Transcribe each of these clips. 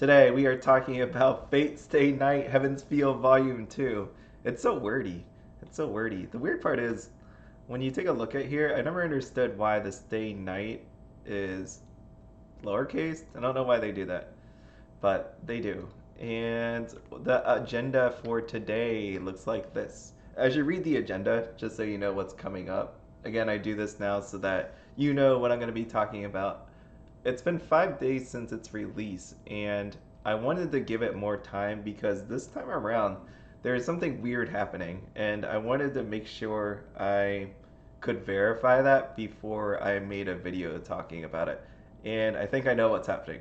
Today we are talking about Fate Stay Night Heaven's Feel Volume 2. It's so wordy. It's so wordy. The weird part is, when you take a look at here, I never understood why the Stay Night is lowercase. I don't know why they do that, but they do. And the agenda for today looks like this. As you read the agenda, just so you know what's coming up, again, I do this now so that you know what I'm going to be talking about. It's been 5 days since its release, and I wanted to give it more time because this time around there is something weird happening, and I wanted to make sure I could verify that before I made a video talking about it. And I think I know what's happening.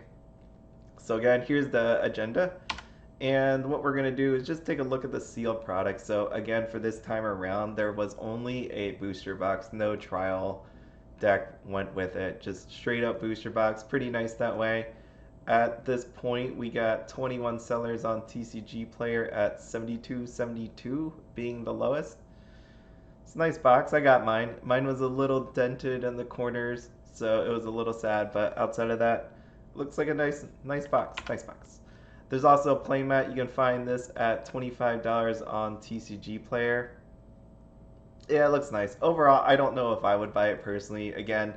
So again, here's the agenda. And what we're going to do is just take a look at the sealed product. So again, for this time around, there was only a booster box, no trial deck went with it. Just straight up booster box, pretty nice that way. At this point, we got 21 sellers on TCG Player at 72.72 being the lowest. It's a nice box. I got mine. Mine was a little dented in the corners, so it was a little sad, but outside of that, looks like a nice box. Nice box. There's also a playmat. You can find this at $25 on TCG Player. Yeah, it looks nice. Overall, I don't know if I would buy it personally. Again,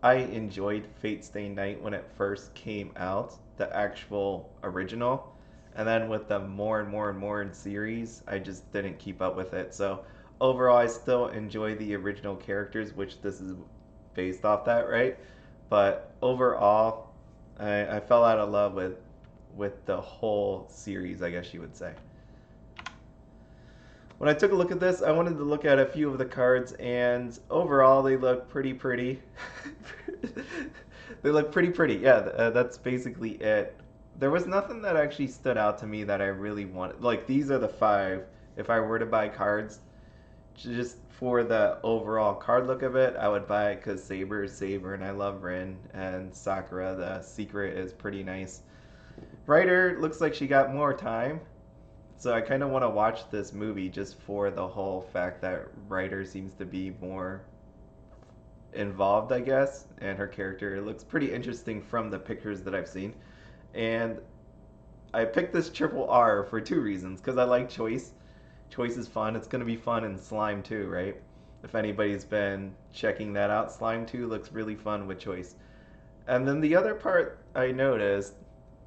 I enjoyed Fate Stay Night when it first came out, the actual original. And then with the more and more and more in series, I just didn't keep up with it. So overall, I still enjoy the original characters, which this is based off that, right? But overall, I fell out of love with the whole series, I guess you would say. When I took a look at this, I wanted to look at a few of the cards, and overall they look pretty. They look pretty pretty. Yeah, that's basically it. There was nothing that actually stood out to me that I really wanted. Like, these are the five. If I were to buy cards, just for the overall card look of it, I would buy it because Saber is Saber, and I love Rin, and Sakura, the secret, is pretty nice. Writer looks like she got more time. So I kind of want to watch this movie just for the whole fact that Ryder seems to be more involved, I guess, and her character looks pretty interesting from the pictures that I've seen. And I picked this triple R for two reasons. Because I like Choice. Choice is fun. It's going to be fun in Slime 2, right? If anybody's been checking that out, Slime 2 looks really fun with Choice. And then the other part I noticed,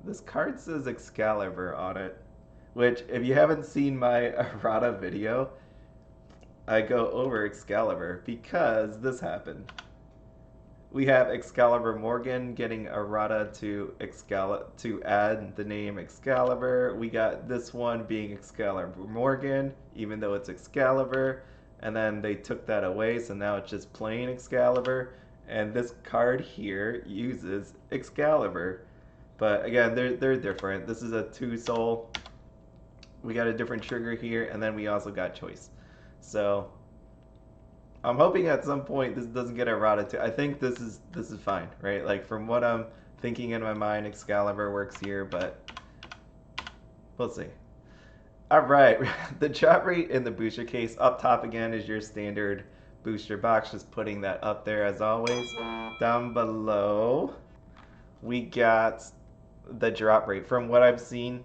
this card says Excalibur on it. Which, if you haven't seen my errata video, I go over Excalibur because this happened. We have Excalibur Morgan getting errata to add the name Excalibur. We got this one being Excalibur Morgan, even though it's Excalibur. And then they took that away, so now it's just plain Excalibur. And this card here uses Excalibur. But again, they're different. This is a 2-soul. We got a different trigger here, and then we also got Choice. So I'm hoping at some point this doesn't get errata too. I think this is fine, right? Like, from what I'm thinking in my mind, Excalibur works here, but we'll see. All right, the drop rate in the booster case up top again is your standard booster box. Just putting that up there as always. Down below, we got the drop rate. From what I've seen,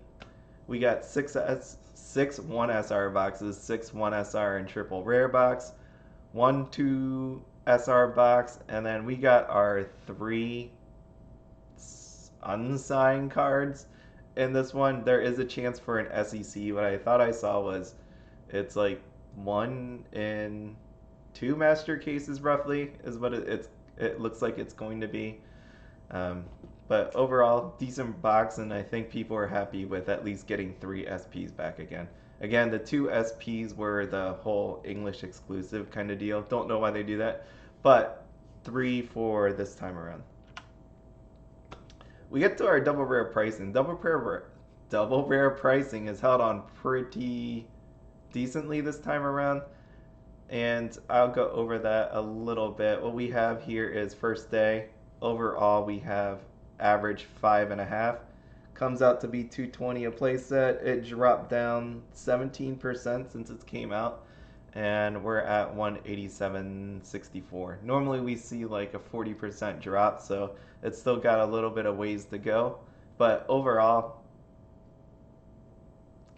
we got six 1SR boxes, 6 1SR and triple rare box, 1 2 SR box, and then we got our 3 unsigned cards. In this one, there is a chance for an SEC. What I thought I saw was it's like 1 in 2 master cases, roughly, is what it looks like it's going to be. But overall, decent box, and I think people are happy with at least getting 3 SPs back again. Again, the 2 SPs were the whole English exclusive kind of deal. Don't know why they do that, but 3 for this time around. We get to our double rare pricing. Double rare pricing is held on pretty decently this time around, and I'll go over that a little bit. What we have here is first day. Overall, we have average 5.5. Comes out to be $220 a playset. It dropped down 17% since it came out, and we're at 187.64. Normally we see like a 40% drop, so it's still got a little bit of ways to go. But overall,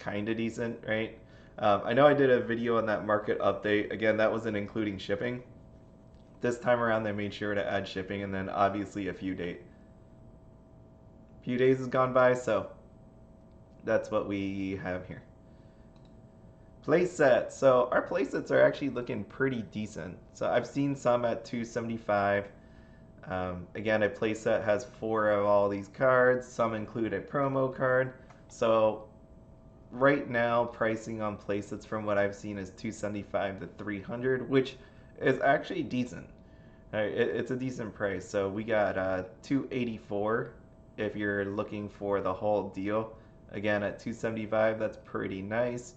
kind of decent, right? I know I did a video on that market update. Again, that wasn't including shipping. This time around, they made sure to add shipping, and then obviously a few days has gone by, so that's what we have here. Playsets. So our playsets are actually looking pretty decent. So I've seen some at 275. Again, a playset has 4 of all these cards. Some include a promo card. So right now, pricing on playsets from what I've seen is 275 to 300, which is actually decent. It's a decent price. So we got 284 if you're looking for the whole deal. Again, at 275, that's pretty nice.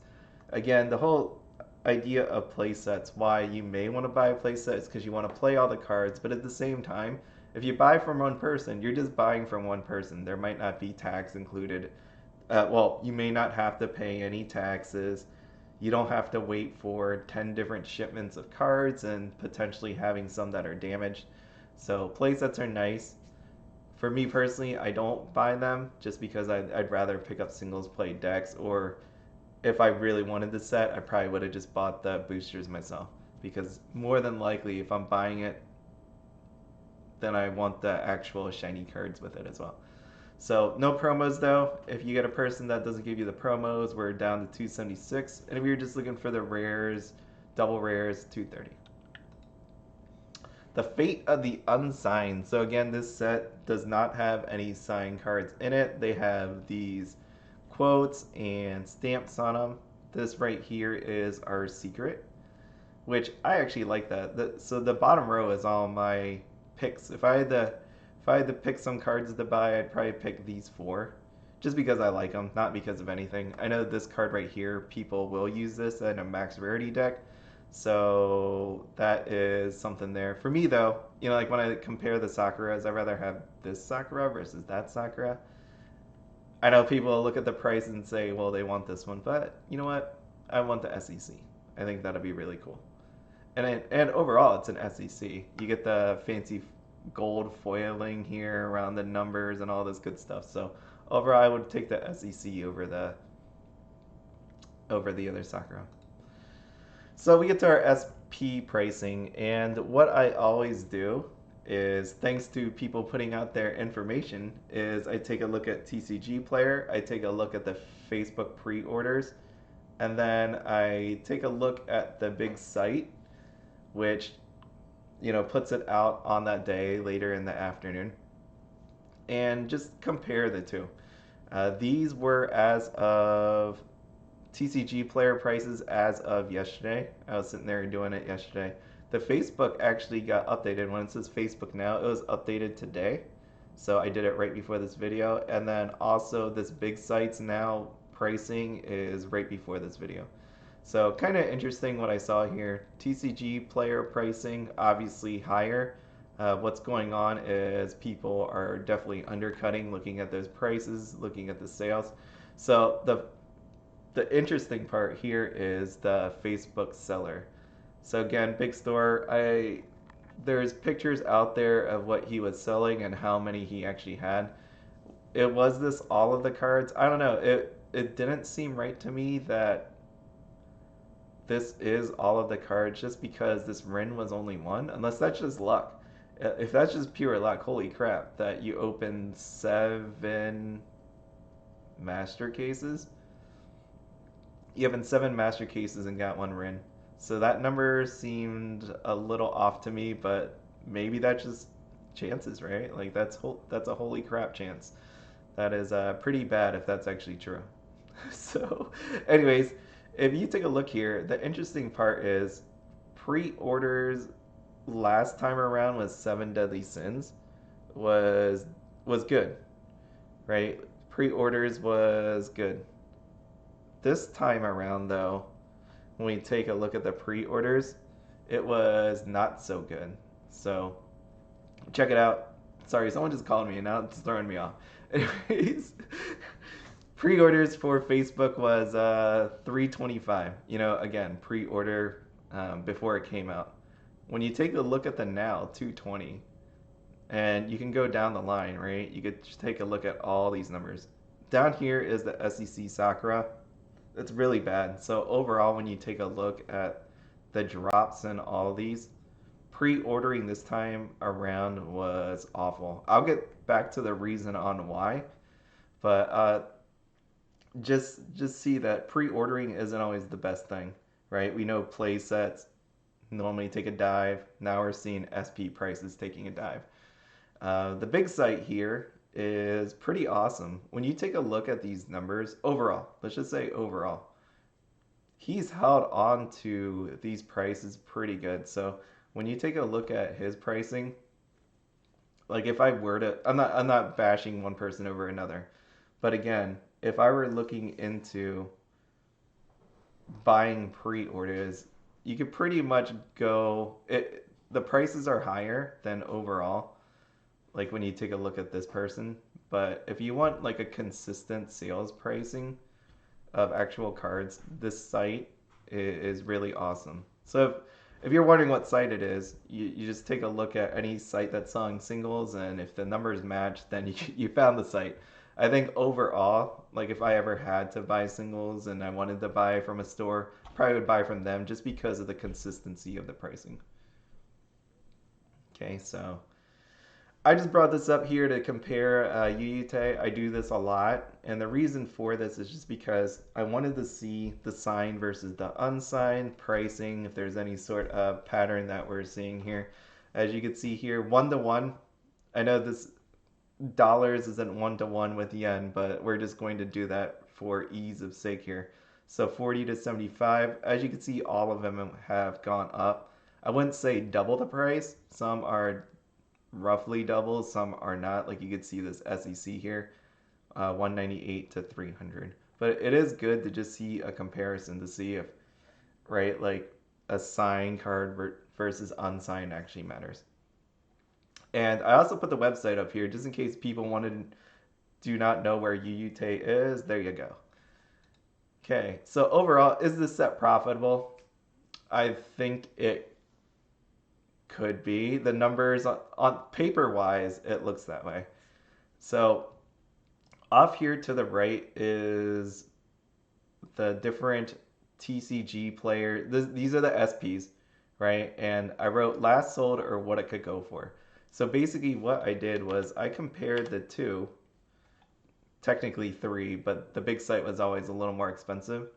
Again, the whole idea of playsets, why you may want to buy a playset is because you want to play all the cards, but at the same time, if you buy from one person, you're just buying from one person. There might not be tax included. Well, you may not have to pay any taxes. You don't have to wait for 10 different shipments of cards and potentially having some that are damaged. So playsets are nice. For me personally, I don't buy them just because I'd rather pick up singles play decks, or if I really wanted the set, I probably would have just bought the boosters myself, because more than likely if I'm buying it, then I want the actual shiny cards with it as well. So no promos though. If you get a person that doesn't give you the promos, we're down to 276. And if you're just looking for the rares, double rares, 230. The Fate of the Unsigned. So again, this set does not have any signed cards in it. They have these quotes and stamps on them. This right here is our secret, which I actually like that. So the bottom row is all my picks. If I had to pick some cards to buy, I'd probably pick these 4, just because I like them, not because of anything. I know this card right here, people will use this in a max rarity deck, so that is something there. For me though, like when I compare the Sakuras, I'd rather have this Sakura versus that Sakura. I know people will look at the price and say, well, they want this one, but you know what? I want the SEC. I think that'll be really cool. And overall, it's an SEC. You get the fancy gold foiling here around the numbers and all this good stuff. So overall, I would take the SEC over the other Sakura. So we get to our SP pricing, and what I always do is, thanks to people putting out their information, is I take a look at TCG Player, I take a look at the Facebook pre-orders, and then I take a look at the big site, which puts it out on that day later in the afternoon, and just compare the two. These were as of TCG Player prices as of yesterday. I was sitting there doing it yesterday. The Facebook actually got updated. When it says Facebook now, it was updated today. So I did it right before this video. And then also this big sites now pricing is right before this video. So kind of interesting what I saw here. TCG Player pricing obviously higher. What's going on is people are definitely undercutting, looking at those prices, looking at the sales. So the interesting part here is the Facebook seller. So again, big store. There's pictures out there of what he was selling and how many he actually had. It was this all of the cards? I don't know. It didn't seem right to me that this is all of the cards just because this Rin was only 1, unless that's just luck. If that's just pure luck, holy crap, that you opened 7 master cases. You opened 7 master cases and got 1 Rin. So that number seemed a little off to me, but maybe that's just chances, right? Like that's a holy crap chance. That is pretty bad if that's actually true. So, anyways, if you take a look here, the interesting part is pre-orders last time around was 7 Deadly Sins was good, right? Pre-orders was good. This time around though, when we take a look at the pre-orders, it was not so good. So check it out. Sorry, someone just called me and now it's throwing me off. Anyways, pre-orders for Facebook was 325. Again, pre-order before it came out. When you take a look at the now, 220. And you can go down the line, right? You could just take a look at all these numbers. Down here is the SEC Sakura. It's really bad. So overall, when you take a look at the drops in all these, pre-ordering this time around was awful. I'll get back to the reason on why, but just see that pre-ordering isn't always the best thing, right? We know play sets normally take a dive. Now we're seeing SP prices taking a dive. The big site here is pretty awesome. When you take a look at these numbers overall, let's just say overall, he's held on to these prices pretty good. So when you take a look at his pricing, like if I were to, I'm not bashing one person over another, but again, if I were looking into buying pre-orders, you could pretty much go. The prices are higher than overall, like when you take a look at this person. But if you want like a consistent sales pricing of actual cards, this site is really awesome. So if you're wondering what site it is, you just take a look at any site that's selling singles, and if the numbers match, then you found the site. I think overall, like if I ever had to buy singles and I wanted to buy from a store, probably would buy from them just because of the consistency of the pricing. Okay, so I just brought this up here to compare UUT. I do this a lot, and the reason for this is just because I wanted to see the signed versus the unsigned pricing, if there's any sort of pattern that we're seeing here. As you can see here, 1 to 1. I know this dollars isn't 1 to 1 with yen, but we're just going to do that for ease of sake here. So 40 to 75, as you can see, all of them have gone up. I wouldn't say double the price. Some are roughly double, some are not. Like you could see this SEC here, 198 to 300. But it is good to just see a comparison to see if, right, like a signed card versus unsigned actually matters. And I also put the website up here just in case people do not know where UUT is. There you go. Okay, so overall, is this set profitable? I think it could be. The numbers on paper wise, it looks that way. So off here to the right is the different TCG player. These are the SPs, right? And I wrote last sold or what it could go for. So basically what I did was I compared the two, technically three, but the big site was always a little more expensive.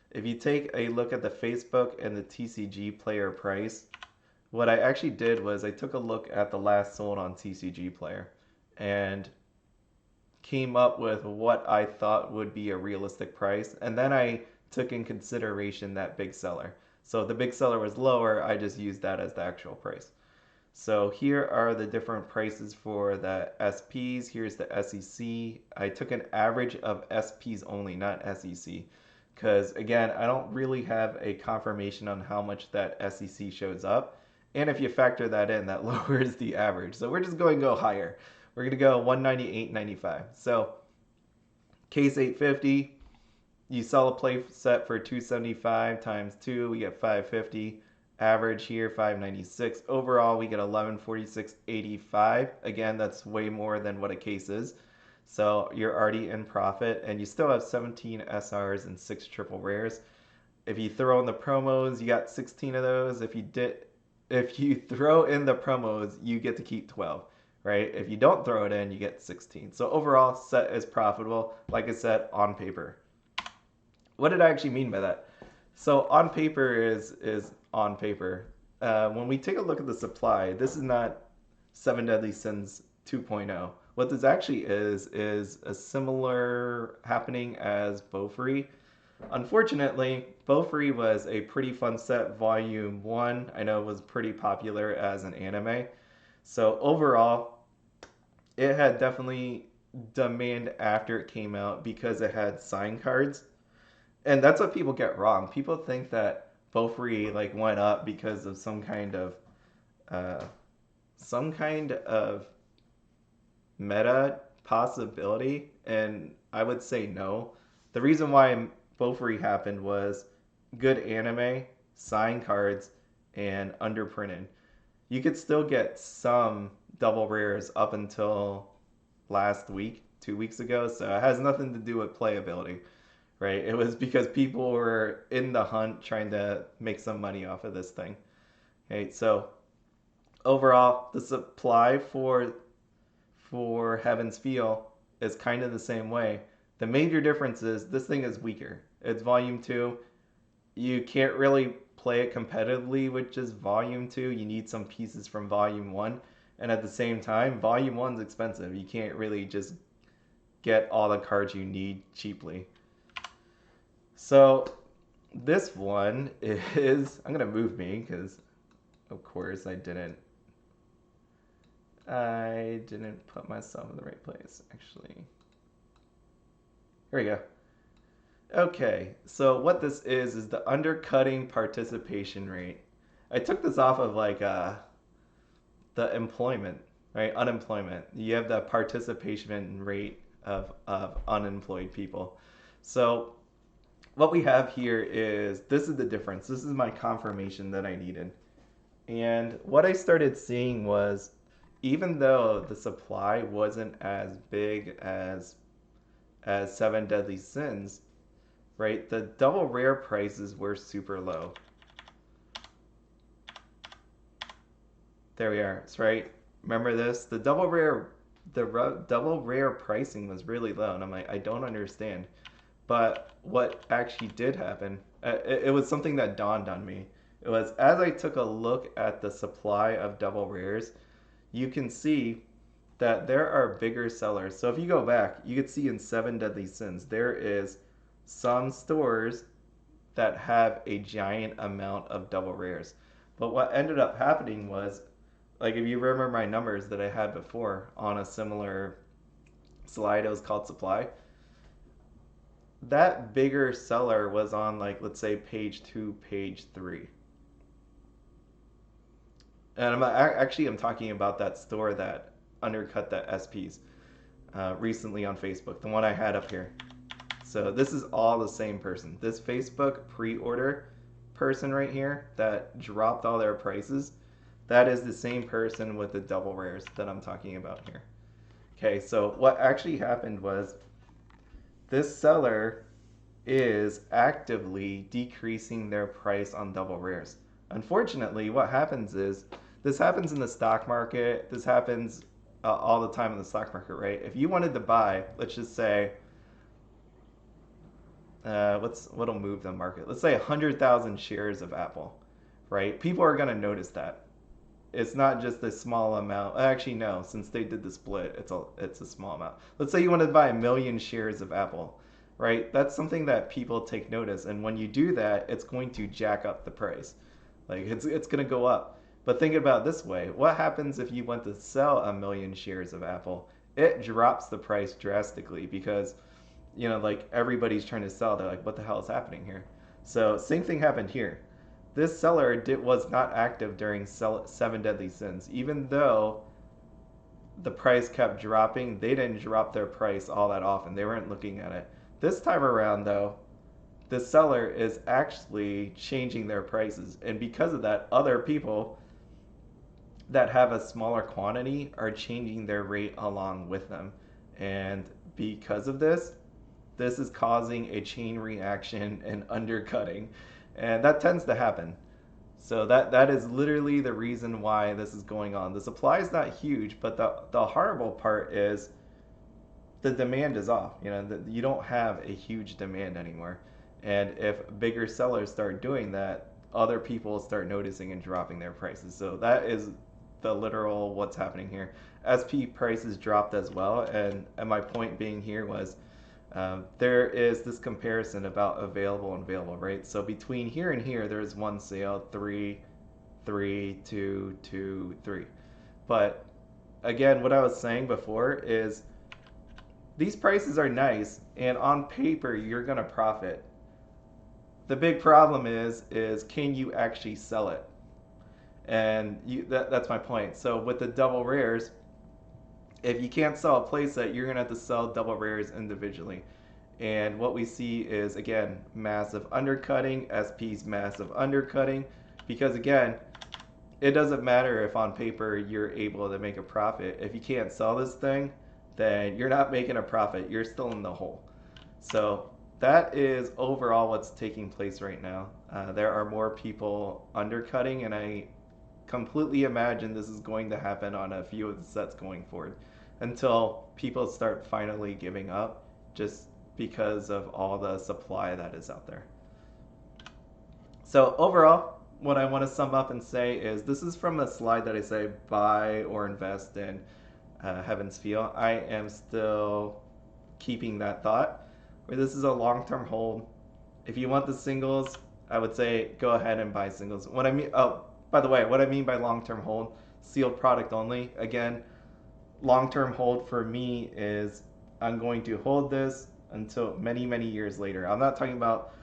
If you take a look at the Facebook and the TCG player price, what I actually did was I took a look at the last sold on TCG player and came up with what I thought would be a realistic price. And then I took in consideration that big seller. So if the big seller was lower, I just used that as the actual price. So here are the different prices for the SPs. Here's the SEC. I took an average of SPs only, not SEC. Because again, I don't really have a confirmation on how much that SEC shows up. And if you factor that in, that lowers the average. So we're just going to go higher. We're going to go 198.95. So case 850, you sell a play set for 275 times 2, we get 550. Average here 596. Overall, we get 1146.85. Again, that's way more than what a case is. So you're already in profit, and you still have 17 SRs and 6 triple rares. If you throw in the promos, you got 16 of those. If you throw in the promos, you get to keep 12, right? If you don't throw it in, you get 16. So overall, set is profitable, like I said, on paper. What did I actually mean by that? So on paper is on paper. When we take a look at the supply, this is not Seven Deadly Sins 2.0. What this actually is a similar happening as Beaufree. Unfortunately, Beaufree was a pretty fun set. Volume 1, I know, was pretty popular as an anime. So overall, it had definitely demand after it came out because it had signed cards. And that's what people get wrong. People think that Beaufree like went up because of uh, some kind of meta possibility, and I would say no. The reason why Beaufree happened was good anime, signed cards, and underprinted. You could still get some double rares up until last week, 2 weeks ago, so it has nothing to do with playability, right? It was because people were in the hunt trying to make some money off of this thing. Okay, so overall, the supply for Heaven's Feel is kind of the same way. The major difference is this thing is weaker. It's volume 2. You can't really play it competitively with just volume 2. You need some pieces from volume 1. And at the same time, volume 1's expensive. You can't really just get all the cards you need cheaply. So this one is, I'm going to move me because of course I didn't put myself in the right place, actually. Here we go. Okay, so what this is the undercutting participation rate. I took this off of like the employment, right? Unemployment. You have the participation rate of unemployed people. So what we have here is this is the difference. This is my confirmation that I needed. And what I started seeing was even though the supply wasn't as big as Seven Deadly Sins, right? The double rare prices were super low. There we are, right? Remember this? The double rare pricing was really low, and I'm like, I don't understand. But what actually did happen, it was something that dawned on me. It was as I took a look at the supply of double rares, you can see that there are bigger sellers. So if you go back, you can see in Seven Deadly Sins, there is some stores that have a giant amount of double rares. But what ended up happening was, like if you remember my numbers that I had before on a similar slide, it was called supply. That bigger seller was on like let's say page 2, page 3. And I'm talking about that store that undercut the SPs recently on Facebook, the one I had up here. So this is all the same person. This Facebook pre-order person right here that dropped all their prices, that is the same person with the double rares that I'm talking about here. Okay, so what actually happened was this seller is actively decreasing their price on double rares. Unfortunately, what happens is this happens in the stock market. This happens all the time in the stock market, right? If you wanted to buy, let's just say, what'll move the market? Let's say 100,000 shares of Apple, right? People are going to notice that. It's not just a small amount. Actually, no. Since they did the split, it's a small amount. Let's say you want to buy 1,000,000 shares of Apple, right? That's something that people take notice, and when you do that, it's going to jack up the price. Like it's going to go up. But think about it this way: what happens if you want to sell 1,000,000 shares of Apple? It drops the price drastically because like everybody's trying to sell. They're like, what the hell is happening here? So same thing happened here. This seller was not active during Seven Deadly Sins. Even though the price kept dropping, they didn't drop their price all that often. They weren't looking at it. This time around, though, the seller is actually changing their prices. And because of that, other people that have a smaller quantity are changing their rate along with them. And because of this, this is causing a chain reaction and undercutting. And that tends to happen. So that is literally the reason why this is going on. The supply is not huge, but the horrible part is the demand is off. You don't have a huge demand anymore. And if bigger sellers start doing that, other people start noticing and dropping their prices. So that is the literal what's happening here. SP prices dropped as well, and my point being here was there is this comparison about available, right? So between here and here, there's one sale, 3, 3, 2, 2, 3. But again, what I was saying before is these prices are nice, and on paper, you're going to profit. The big problem is can you actually sell it? And that's my point. So with the double rares, if you can't sell a playset, you're going to have to sell double rares individually. And what we see is, again, massive undercutting, SP's massive undercutting, because again, it doesn't matter if on paper you're able to make a profit. If you can't sell this thing, then you're not making a profit. You're still in the hole. So that is overall what's taking place right now. There are more people undercutting, and I completely imagine this is going to happen on a few of the sets going forward until people start finally giving up just because of all the supply that is out there. So, overall, what I want to sum up and say is this is from a slide that I say buy or invest in Heaven's Feel. I am still keeping that thought where this is a long term hold. If you want the singles, I would say go ahead and buy singles. What I mean, oh, by the way, what I mean by long term hold, sealed product only. Again, long term hold for me is I'm going to hold this until many, many years later. I'm not talking about,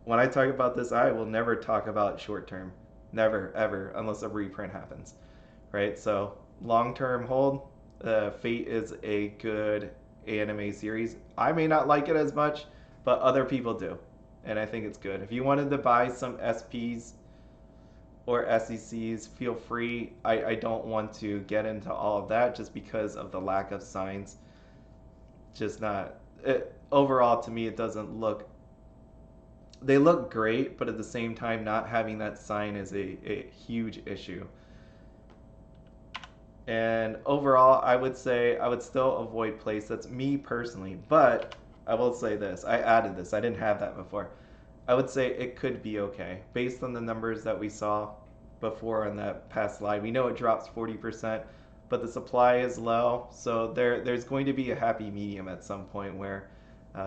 when I talk about this, I will never talk about short term. Never, ever, unless a reprint happens. Right? So, long term hold. Fate is a good anime series. I may not like it as much, but other people do. And I think it's good. If you wanted to buy some SPs or SECs, feel free. I don't want to get into all of that just because of the lack of signs. Just not. Overall, to me, it doesn't look. They look great, but at the same time, not having that sign is a huge issue. And overall, I would say I would still avoid place. That's me personally. But I will say this. I added this. I didn't have that before. I would say it could be okay. Based on the numbers that we saw before on that past slide, we know it drops 40%, but the supply is low. So there's going to be a happy medium at some point where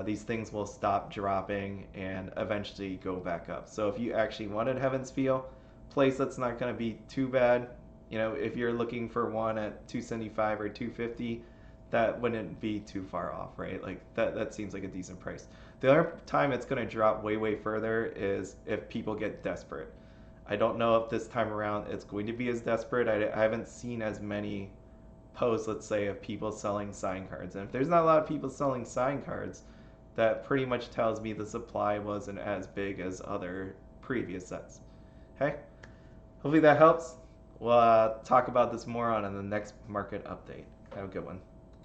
these things will stop dropping and eventually go back up. So if you actually wanted Heaven's Feel, place that's not going to be too bad. You know, if you're looking for one at 275 or 250, that wouldn't be too far off, right? Like that seems like a decent price. The other time it's going to drop way further is if people get desperate. I don't know if this time around it's going to be as desperate. I haven't seen as many posts, let's say, of people selling sign cards. And if there's not a lot of people selling sign cards, that pretty much tells me the supply wasn't as big as other previous sets. Okay? Hopefully that helps. We'll talk about this more on in the next market update. Have a good one.